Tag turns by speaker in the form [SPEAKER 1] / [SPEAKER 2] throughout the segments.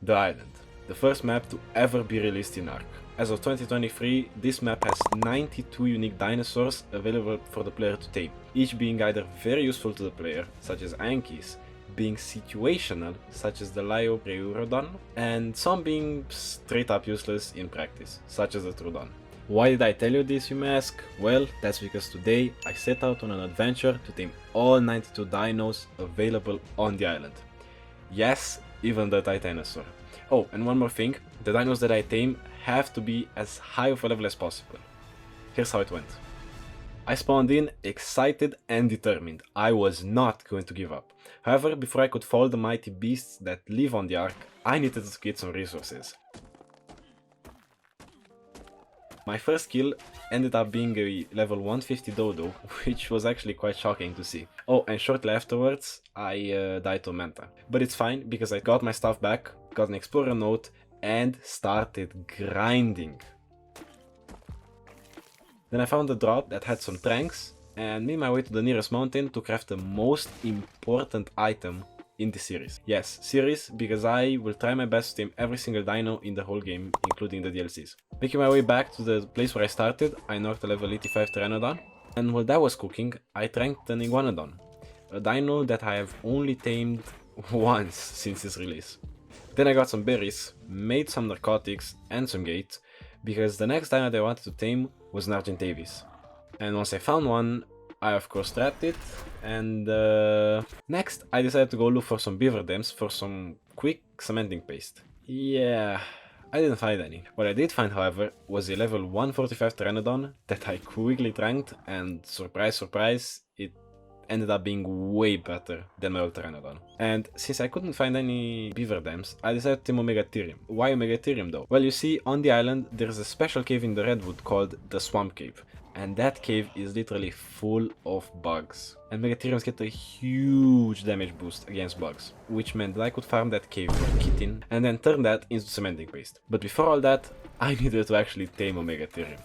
[SPEAKER 1] The Island, the first map to ever be released in ARK. As of 2023, this map has 92 unique dinosaurs available for the player to tame, each being either very useful to the player, such as Ankies, being situational, such as the Liopreurodon, and some being straight up useless in practice, such as the Trudon. Why did I tell you this, you may ask? Well, that's because today I set out on an adventure to tame all 92 dinos available on the island. Yes, even the Titanosaur. Oh, and one more thing, the dinos that I tame have to be as high of a level as possible. Here's how it went. I spawned in excited and determined. I was not going to give up. However, before I could follow the mighty beasts that live on the Ark, I needed to get some resources. My first kill ended up being a level 150 dodo, which was actually quite shocking to see. Oh, and shortly afterwards, I died to Manta. But it's fine, because I got my stuff back, got an explorer note, and started grinding. Then I found a drop that had some tranks, and made my way to the nearest mountain to craft the most important item in the series. Yes, series, because I will try my best to tame every single dino in the whole game, including the DLCs. Making my way back to the place where I started, I knocked a level 85 Pteranodon, and while that was cooking, I tranked an Iguanodon, a dino that I have only tamed once since its release. Then I got some berries, made some narcotics and some gate, because the next dino that I wanted to tame was an Argentavis. And once I found one, I of course trapped it, and next I decided to go look for some beaver dams for some quick cementing paste. Yeah, I didn't find any. What I did find, however, was a level 145 Pteranodon that I quickly tranked, and surprise surprise, it ended up being way better than my old Pteranodon. And since I couldn't find any beaver dams, I decided to tame Omegatherium. Why Omegatherium though? Well, you see, on the island there's a special cave in the redwood called the Swamp Cave. And that cave is literally full of bugs. And Megatheriums get a huge damage boost against bugs, which meant that I could farm that cave for chitin and then turn that into cementing paste. But before all that, I needed to actually tame Omegatherium.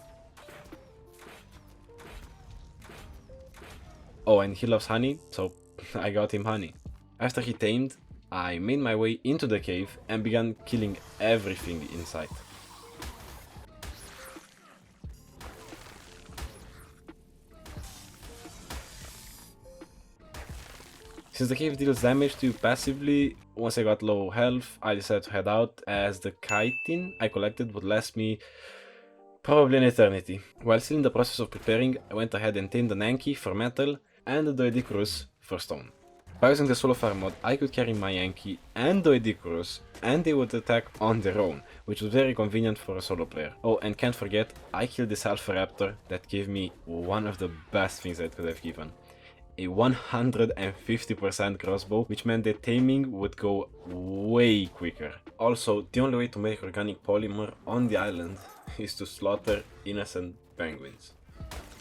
[SPEAKER 1] Oh, and he loves honey, so I got him honey. After he tamed, I made my way into the cave and began killing everything inside. Since the cave deals damage to you passively, once I got low health, I decided to head out, as the chitin I collected would last me probably an eternity. While still in the process of preparing, I went ahead and tamed an Anki for metal and the Doedicurus for stone. By using the solo farm mod, I could carry my Anki and Doedicurus, and they would attack on their own, which was very convenient for a solo player. Oh, and can't forget, I killed this Alpha Raptor that gave me one of the best things I could have given. A 150% crossbow, which meant that taming would go way quicker. Also, the only way to make organic polymer on the island is to slaughter innocent penguins.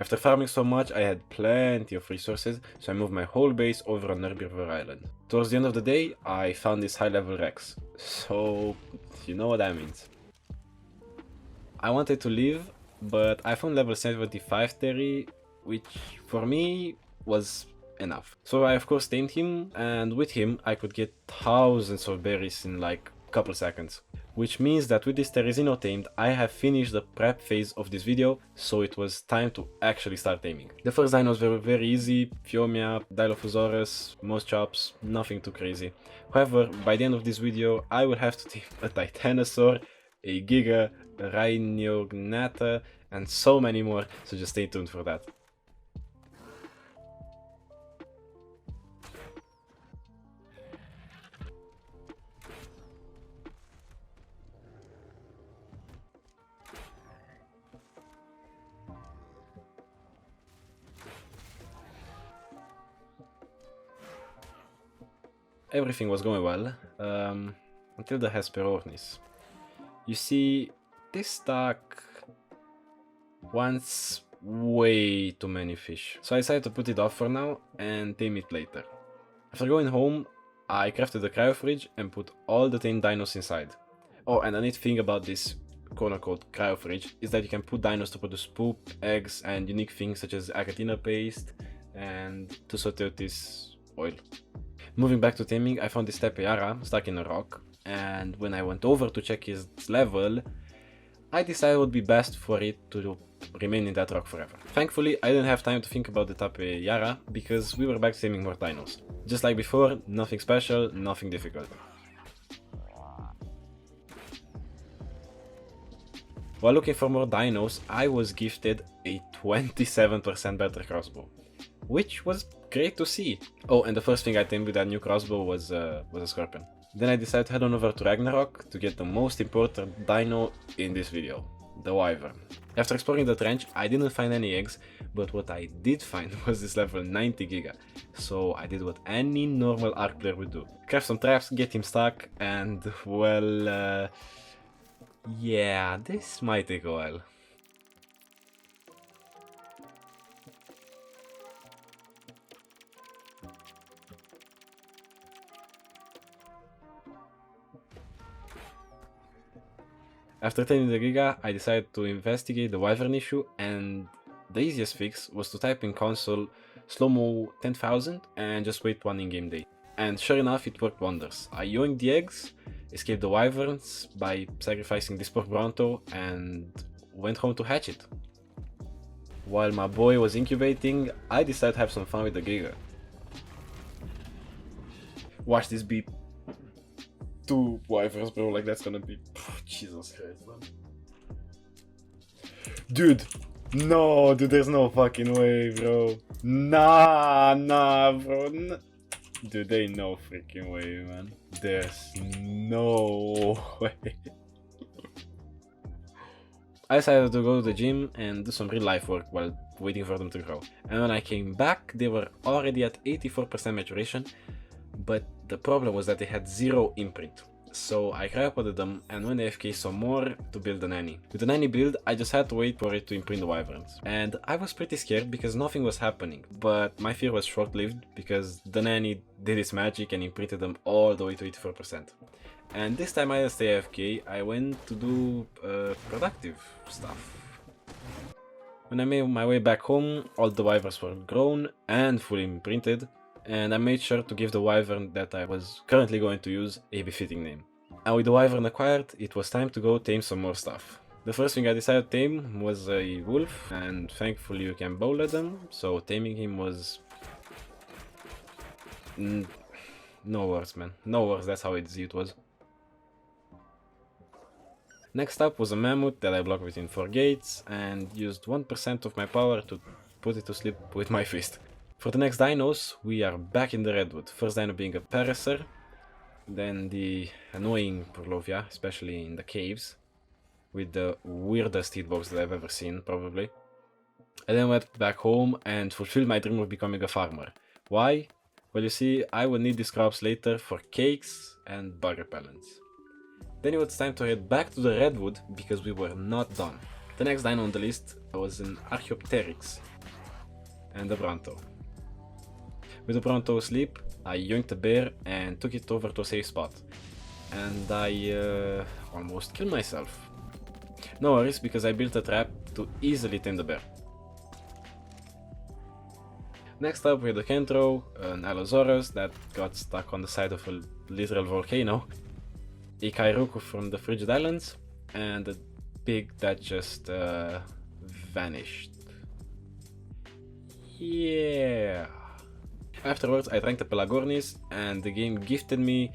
[SPEAKER 1] After farming so much, I had plenty of resources, so I moved my whole base over on River Island. Towards the end of the day, I found this high level Rex, so you know what that means. I wanted to leave, but I found level 75 Terry, which for me was enough. So I of course tamed him, and with him I could get thousands of berries in like a couple seconds. Which means that with this Teresino tamed, I have finished the prep phase of this video, so it was time to actually start taming. The first dinos were very easy, Phiomia, Dilophosaurus, Moschops, nothing too crazy. However, by the end of this video I will have to tame a Titanosaur, a Giga, a Rhinognata, and so many more, so just stay tuned for that. Everything was going well, until the Hesperornis. You see, this stack wants way too many fish, so I decided to put it off for now and tame it later. After going home, I crafted the cryo fridge and put all the tamed dinos inside. Oh, and a neat thing about this quote-unquote cryo fridge is that you can put dinos to produce poop, eggs, and unique things such as acatina paste and Tussoteotis oil. Moving back to taming, I found this Tepeara stuck in a rock, and when I went over to check his level, I decided it would be best for it to remain in that rock forever. Thankfully, I didn't have time to think about the Tape Yara, because we were back taming more dinos. Just like before, nothing special, nothing difficult. While looking for more dinos, I was gifted a 27% better crossbow, which was great to see. Oh, and the first thing I tamed with that new crossbow was a scorpion. Then I decided to head on over to Ragnarok to get the most important dino in this video, the wyvern. After exploring the trench, I didn't find any eggs, but what I did find was this level 90 giga. So I did what any normal ARK player would do. Craft some traps, get him stuck, and well, yeah, this might take a while. After taming the Giga, I decided to investigate the wyvern issue, and the easiest fix was to type in console slow-mo 10,000 and just wait one in-game day. And sure enough, it worked wonders. I yoinked the eggs, escaped the wyverns by sacrificing this poor Bronto, and went home to hatch it. While my boy was incubating, I decided to have some fun with the Giga. Watch this be 2 wyverns, bro, like that's gonna be... Jesus Christ, man. Dude! No, dude, there's no fucking way, bro. Nah, bro. Dude, there ain't no freaking way, man. There's no way. I decided to go to the gym and do some real life work while waiting for them to grow. And when I came back, they were already at 84% maturation, but the problem was that they had 0 imprint. So I cryopoded them and went AFK some more to build the nanny. With the nanny build, I just had to wait for it to imprint the wyverns. And I was pretty scared because nothing was happening, but my fear was short-lived because the nanny did its magic and imprinted them all the way to 84%. And this time I didn't stay AFK, I went to do productive stuff. When I made my way back home, all the wyverns were grown and fully imprinted, and I made sure to give the wyvern that I was currently going to use a befitting name. And with the wyvern acquired, it was time to go tame some more stuff. The first thing I decided to tame was a wolf, and thankfully you can bow let them, so taming him was... no words, man. No words, that's how easy it was. Next up was a mammoth that I blocked within 4 gates, and used 1% of my power to put it to sleep with my fist. For the next dinos, we are back in the redwood. First dino being a parasaur, then the annoying Purlovia, especially in the caves, with the weirdest hitbox that I've ever seen, probably. I then went back home and fulfilled my dream of becoming a farmer. Why? Well, you see, I would need these crops later for cakes and bug repellents. Then it was time to head back to the redwood because we were not done. The next dino on the list was an Archaeopteryx and a Bronto. With the Bronto asleep, I yoinked the bear and took it over to a safe spot. And I almost killed myself. No worries, because I built a trap to easily tame the bear. Next up we had a Kentro, an Allosaurus that got stuck on the side of a literal volcano, a Kairuku from the Frigid Islands, and a pig that just vanished. Yeah. Afterwards, I drank the Pelagornis, and the game gifted me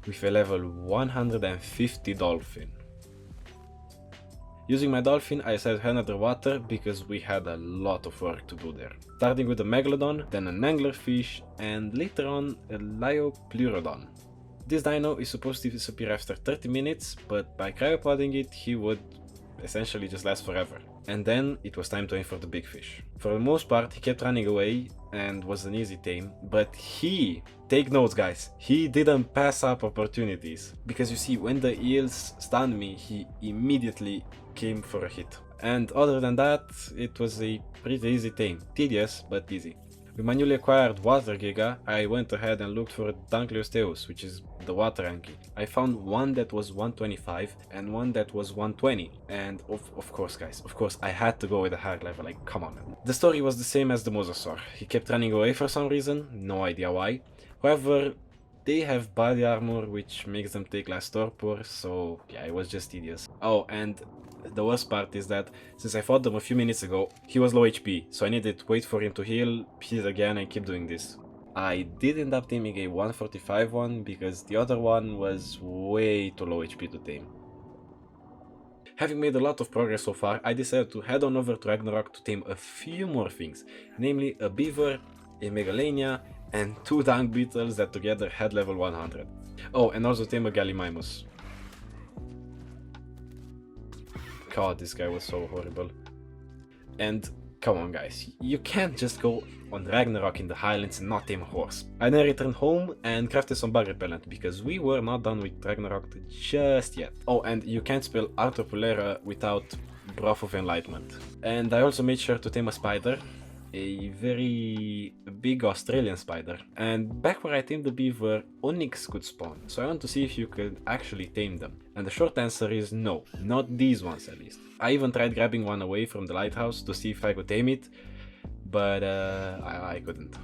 [SPEAKER 1] with a level 150 dolphin. Using my dolphin, I decided to head underwater because we had a lot of work to do there. Starting with a Megalodon, then an anglerfish, and later on a Liopleurodon. This dino is supposed to disappear after 30 minutes, but by cryopodding it, he would essentially just last forever. And then it was time to aim for the big fish. For the most part, he kept running away and was an easy tame, but he, take notes guys, he didn't pass up opportunities. Because you see, when the eels stunned me, he immediately came for a hit. And other than that, it was a pretty easy tame. Tedious, but easy. With my newly acquired water giga, I went ahead and looked for Dunkleosteus, which is the water Anki. I found one that was 125 and one that was 120. And of course guys, of course I had to go with a higher level, like come on man. The story was the same as the Mosasaur. He kept running away for some reason, no idea why. However, they have body armor which makes them take less torpor, so yeah, it was just tedious. Oh, and the worst part is that since I fought them a few minutes ago, he was low HP, so I needed to wait for him to heal again, and keep doing this. I did end up taming a 145 one because the other one was way too low HP to tame. Having made a lot of progress so far, I decided to head on over to Ragnarok to tame a few more things, namely a beaver, a megalania, and 2 dung beetles that together had level 100. Oh, and also tame a Gallimimus. God, this guy was so horrible. And come on guys, you can't just go on Ragnarok in the Highlands and not tame a horse. I then returned home and crafted some bug repellent because we were not done with Ragnarok just yet. Oh, and you can't spell Arthropolera without Breath of Enlightenment. And I also made sure to tame a spider, a very big Australian spider. And back where I tamed the beaver, onyx could spawn, so I want to see if you could actually tame them. And the short answer is no, not these ones at least. I even tried grabbing one away from the lighthouse to see if I could tame it, but I couldn't.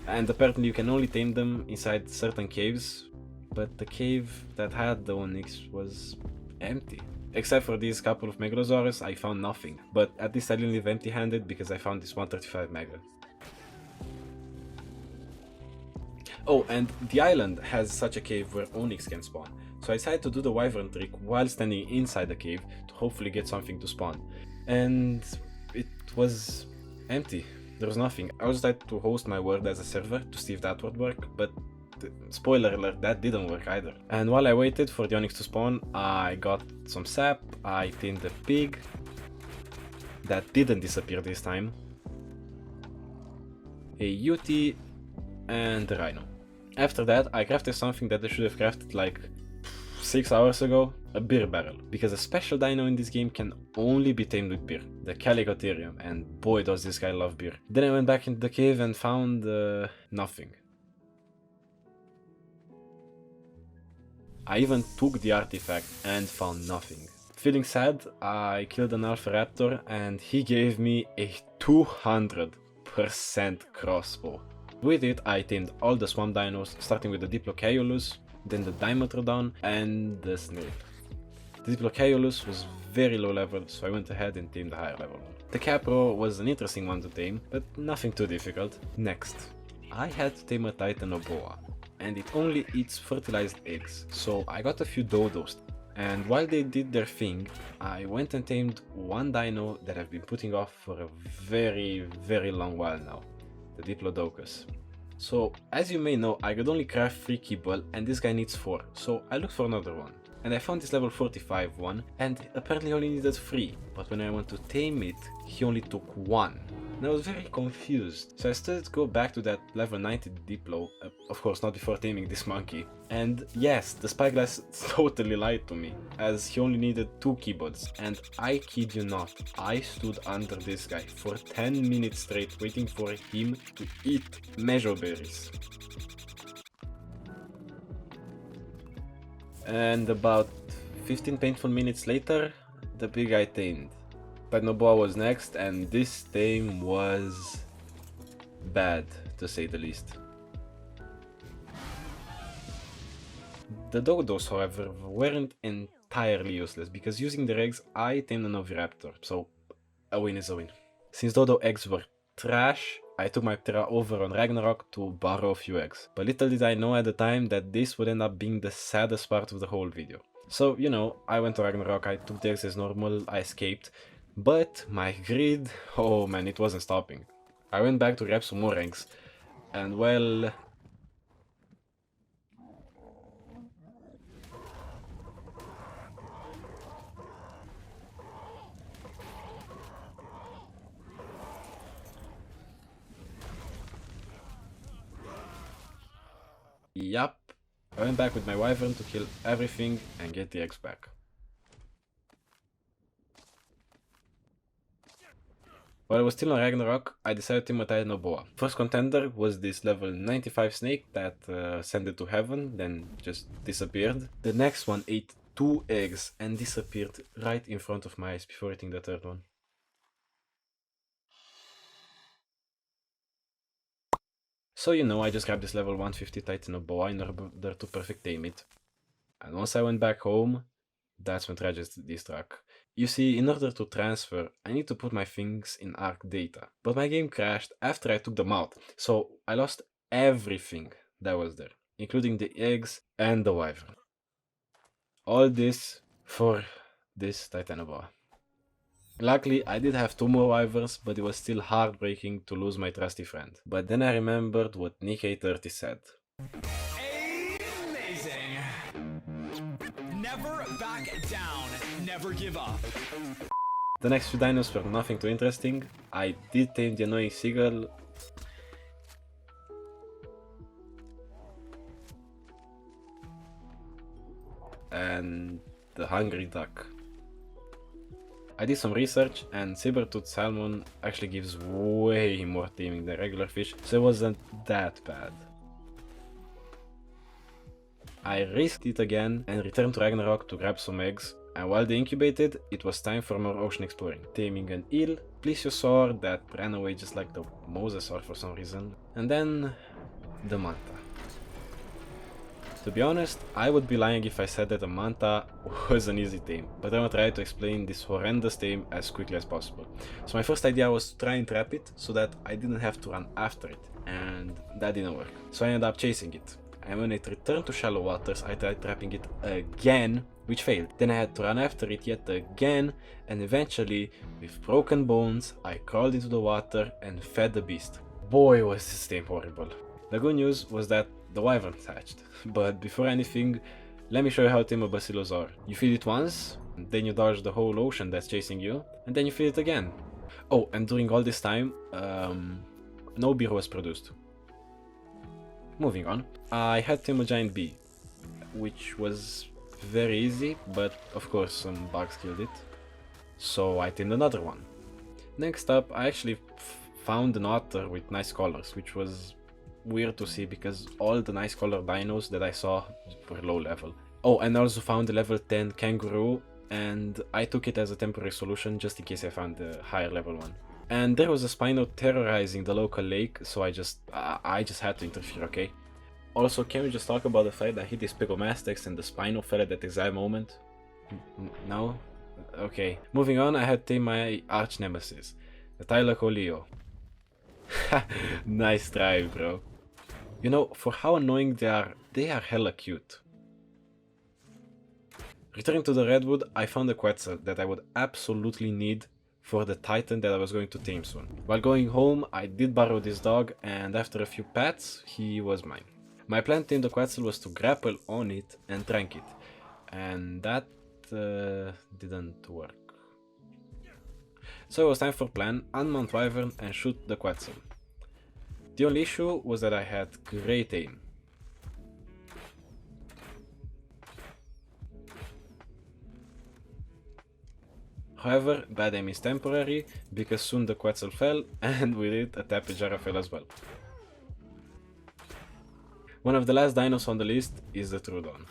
[SPEAKER 1] And apparently you can only tame them inside certain caves, but the cave that had the onyx was empty. Except for these couple of megalosaurus, I found nothing, but at least I didn't leave empty-handed because I found this 135 mega. Oh, and the island has such a cave where onyx can spawn, so I decided to do the wyvern trick while standing inside the cave to hopefully get something to spawn. And it was empty. There was nothing. I also tried to host my world as a server to see if that would work, but spoiler alert, that didn't work either. And while I waited for the onyx to spawn, I got some sap, I tamed the pig, that didn't disappear this time, a UT, and a rhino. After that, I crafted something that I should have crafted like 6 hours ago, a beer barrel, because a special dino in this game can only be tamed with beer, the Calicotherium, and boy does this guy love beer. Then I went back into the cave and found nothing. I even took the artifact and found nothing. Feeling sad, I killed an Alpha Raptor and he gave me a 200% crossbow. With it, I tamed all the swamp dinos, starting with the Diplocaiolus, then the Dimetrodon, and the snail. The Diplocaiolus was very low level, so I went ahead and tamed the higher level one. The Capro was an interesting one to tame, but nothing too difficult. Next, I had to tame a Titanoboa, and it only eats fertilized eggs, so I got a few dodos. And while they did their thing, I went and tamed one dino that I've been putting off for a very long while now, the Diplodocus. So, as you may know, I could only craft 3 kibble and this guy needs 4, so I looked for another one. And I found this level 45 one, and apparently only needed 3, but when I went to tame it, he only took 1. And I was very confused, so I started to go back to that level 90 Diplo, of course not before taming this monkey. And yes, the Spyglass totally lied to me, as he only needed 2 keyboards, and I kid you not, I stood under this guy for 10 minutes straight waiting for him to eat mejoberries. And about 15 painful minutes later, the big guy tamed. Titanoboa was next, and this tame was bad, to say the least. The dodos, however, weren't entirely useless, because using their eggs, I tamed an oviraptor, so a win is a win. Since dodo eggs were trash, I took my Ptera over on Ragnarok to borrow a few eggs. But little did I know at the time that this would end up being the saddest part of the whole video. So, you know, I went to Ragnarok, I took the eggs as normal, I escaped. But my greed, oh man, it wasn't stopping. I went back to grab some more eggs, and well... Yup, I went back with my wyvern to kill everything and get the eggs back. While I was still on Ragnarok, I decided to tame a Titanoboa. First contender was this level 95 snake that ascended to heaven, then just disappeared. The next one ate 2 eggs and disappeared right in front of my eyes before eating the third one. So I just grabbed this level 150 Titanoboa in order to perfect tame it. And once I went back home, that's when tragedy struck. You see, in order to transfer, I need to put my things in ARK data. But my game crashed after I took them out, so I lost everything that was there, including the eggs and the wyvern. All this for this Titanoboa. Luckily, I did have 2 more wyverns, but it was still heartbreaking to lose my trusty friend. But then I remembered what Nick A30 said.
[SPEAKER 2] Amazing! Never back down, never give up.
[SPEAKER 1] The next few dinos were nothing too interesting. I did tame the annoying seagull. And the hungry duck. I did some research, and saber-toothed salmon actually gives way more taming than regular fish, so it wasn't that bad. I risked it again and returned to Ragnarok to grab some eggs, and while they incubated, it was time for more ocean exploring. Taming an eel, plesiosaur that ran away just like the mosasaur for some reason, and then the manta. To be honest, I would be lying if I said that a manta was an easy tame, but I will try to explain this horrendous tame as quickly as possible. So my first idea was to try and trap it so that I didn't have to run after it, and that didn't work. So I ended up chasing it. And when it returned to shallow waters, I tried trapping it again, which failed. Then I had to run after it yet again, and eventually, with broken bones, I crawled into the water and fed the beast. Boy, was this tame horrible. The good news was that the wyvern hatched. But before anything, let me show you how to tame a basilosaur. You feed it once, then you dodge the whole ocean that's chasing you, and then you feed it again. Oh, and during all this time, no beer was produced. Moving on, I had to tame a giant bee, which was very easy, but of course some bugs killed it. So I tamed another one. Next up, I actually found an otter with nice colors, which was weird to see because all the nice colored dinos that I saw were low level. Oh, and I also found a level 10 kangaroo, and I took it as a temporary solution just in case I found the higher level one. And there was a Spino terrorizing the local lake, so I just had to interfere, okay? Also, can we just talk about the fact that I hit this Pygomastex and the Spino fell at that exact moment? No? Okay. Moving on, I had to tame my arch nemesis, the Tylocoleo. Nice try, bro. You know, for how annoying they are hella cute. Returning to the redwood, I found a Quetzal that I would absolutely need for the Titan that I was going to tame soon. While going home, I did borrow this dog, and after a few pats, he was mine. My plan to tame the Quetzal was to grapple on it and trank it, and that didn't work. So it was time for plan, unmount wyvern and shoot the Quetzal. The only issue was that I had great aim. However, bad aim is temporary, because soon the Quetzal fell, and with it a Tapejara fell as well. One of the last dinos on the list is the Troodon,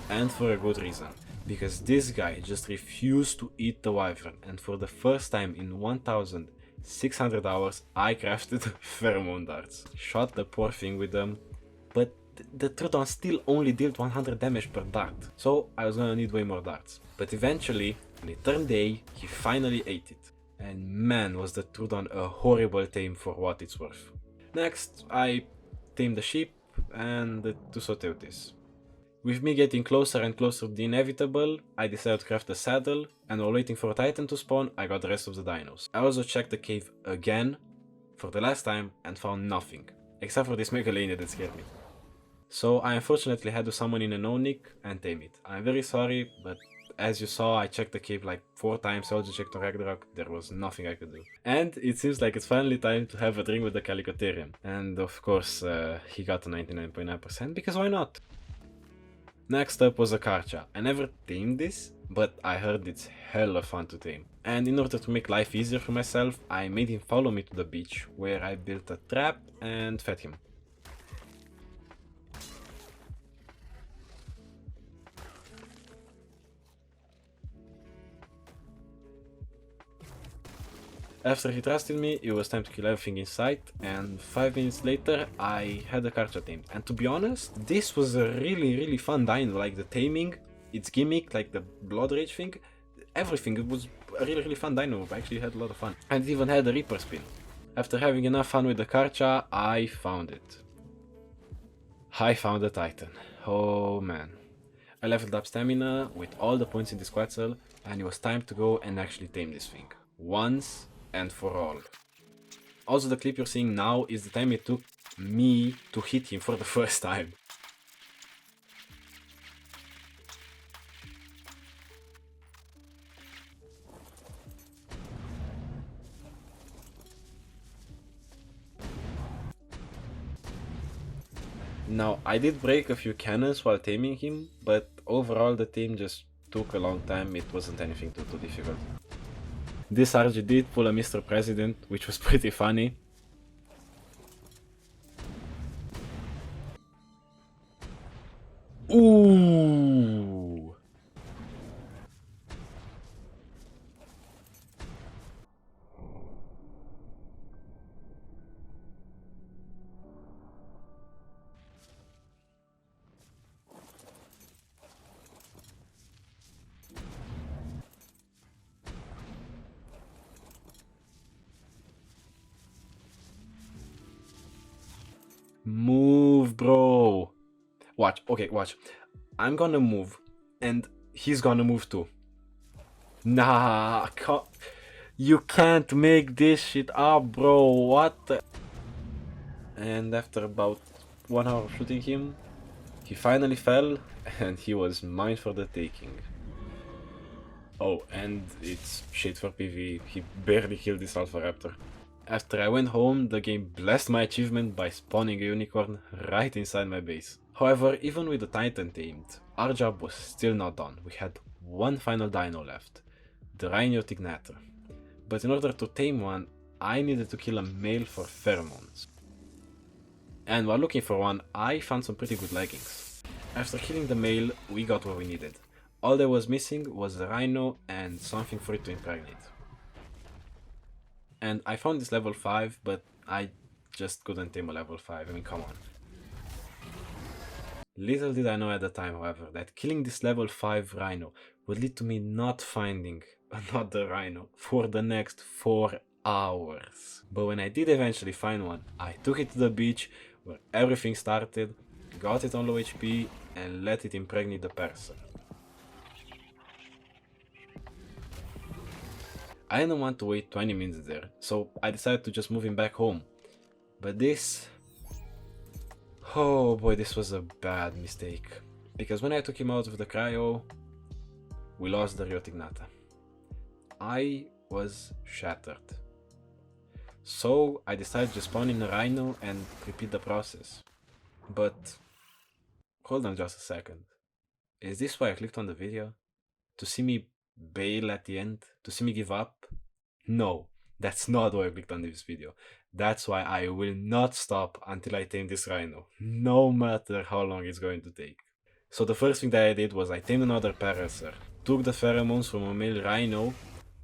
[SPEAKER 1] and for a good reason, because this guy just refused to eat the wyvern, and for the first time in 1600 hours I crafted pheromone darts. Shot the poor thing with them, but the Troodon still only dealt 100 damage per dart, so I was gonna need way more darts. But eventually, when it turned day, he finally ate it. And man, was the Troodon a horrible tame for what it's worth. Next, I tamed the sheep and the Tusoteutis. With me getting closer and closer to the inevitable, I decided to craft a saddle, and while waiting for a Titan to spawn, I got the rest of the dinos. I also checked the cave again, for the last time, and found nothing, except for this Megalania that scared me. So I unfortunately had to summon in a no-nick and tame it. I'm very sorry, but as you saw, I checked the cave like 4 times, I also checked on Ragnarok, there was nothing I could do. And it seems like it's finally time to have a drink with the Calicotherium. And of course, he got a 99.9% because why not? Next up was a Karcha. I never tamed this, but I heard it's hella fun to tame. And in order to make life easier for myself, I made him follow me to the beach, where I built a trap and fed him. After he trusted me, it was time to kill everything in sight, and 5 minutes later, I had the Karcha tamed. And to be honest, this was a really fun dino, like the taming, its gimmick, like the blood rage thing, everything. It was a really fun dino. I actually had a lot of fun. And it even had a Reaper spin. After having enough fun with the Karcha, I found it. I found the Titan. Oh man. I leveled up stamina with all the points in this quetzal, and it was time to go and actually tame this thing. Once and for all. Also, the clip you're seeing now is the time it took me to hit him for the first time. Now, I did break a few cannons while taming him, but overall the tame just took a long time. It wasn't anything too difficult. This RG did pull a Mr. President, which was pretty funny. Ooh! Move, bro. Watch, okay, watch. I'm gonna move, and he's gonna move too. Nah, you can't make this shit up, bro. What the? And after about 1 hour of shooting him, he finally fell, and he was mine for the taking. Oh, and it's shit for PvE. He barely killed this Alpha Raptor. After I went home, the game blessed my achievement by spawning a unicorn right inside my base. However, even with the Titan tamed, our job was still not done. We had one final dino left, the Rhinotignator. But in order to tame one, I needed to kill a male for pheromones. And while looking for one, I found some pretty good leggings. After killing the male, we got what we needed. All that was missing was the rhino and something for it to impregnate. And I found this level 5, but I just couldn't tame a level 5, I mean, come on. Little did I know at the time, however, that killing this level 5 rhino would lead to me not finding another rhino for the next 4 hours. But when I did eventually find one, I took it to the beach where everything started, got it on low HP, and let it impregnate the person. I didn't want to wait 20 minutes there, so I decided to just move him back home. But this... oh boy, this was a bad mistake. Because when I took him out of the cryo, we lost the Rhinotignata. I was shattered. So I decided to spawn in a rhino and repeat the process. But... hold on just a second. Is this why I clicked on the video? To see me bail at the end? To see me give up? No, that's not why I clicked on this video. That's why I will not stop until I tame this rhino, no matter how long it's going to take. So the first thing that I did was I tamed another parasaur, took the pheromones from a male rhino,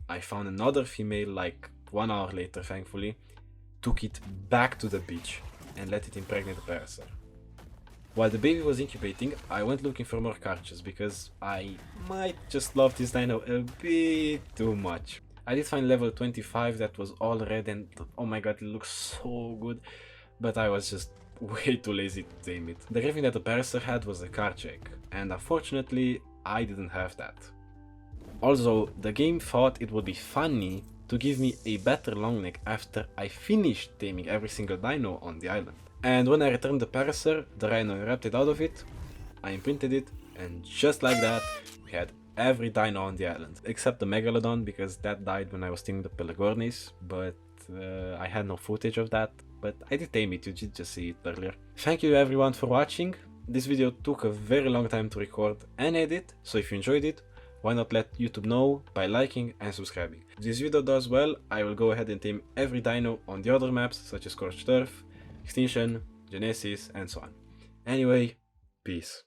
[SPEAKER 1] I found another female like 1 hour later thankfully, took it back to the beach and let it impregnate the parasaur. While the baby was incubating, I went looking for more cartridges because I might just love this dino a bit too much. I did find level 25 that was all red and oh my god, it looks so good, but I was just way too lazy to tame it. The griffin that the parasaur had was a cartridge egg, and unfortunately I didn't have that. Also, the game thought it would be funny to give me a better long neck after I finished taming every single dino on the island. And when I returned the parasaur, the rhino erupted out of it, I imprinted it, and just like that, we had every dino on the island. Except the Megalodon, because that died when I was taming the Pelagornis, but I had no footage of that. But I did tame it, you did just see it earlier. Thank you everyone for watching. This video took a very long time to record and edit, so if you enjoyed it, why not let YouTube know by liking and subscribing. If this video does well, I will go ahead and tame every dino on the other maps, such as Scorched Earth, Extinction, Genesis, and so on. Anyway, peace.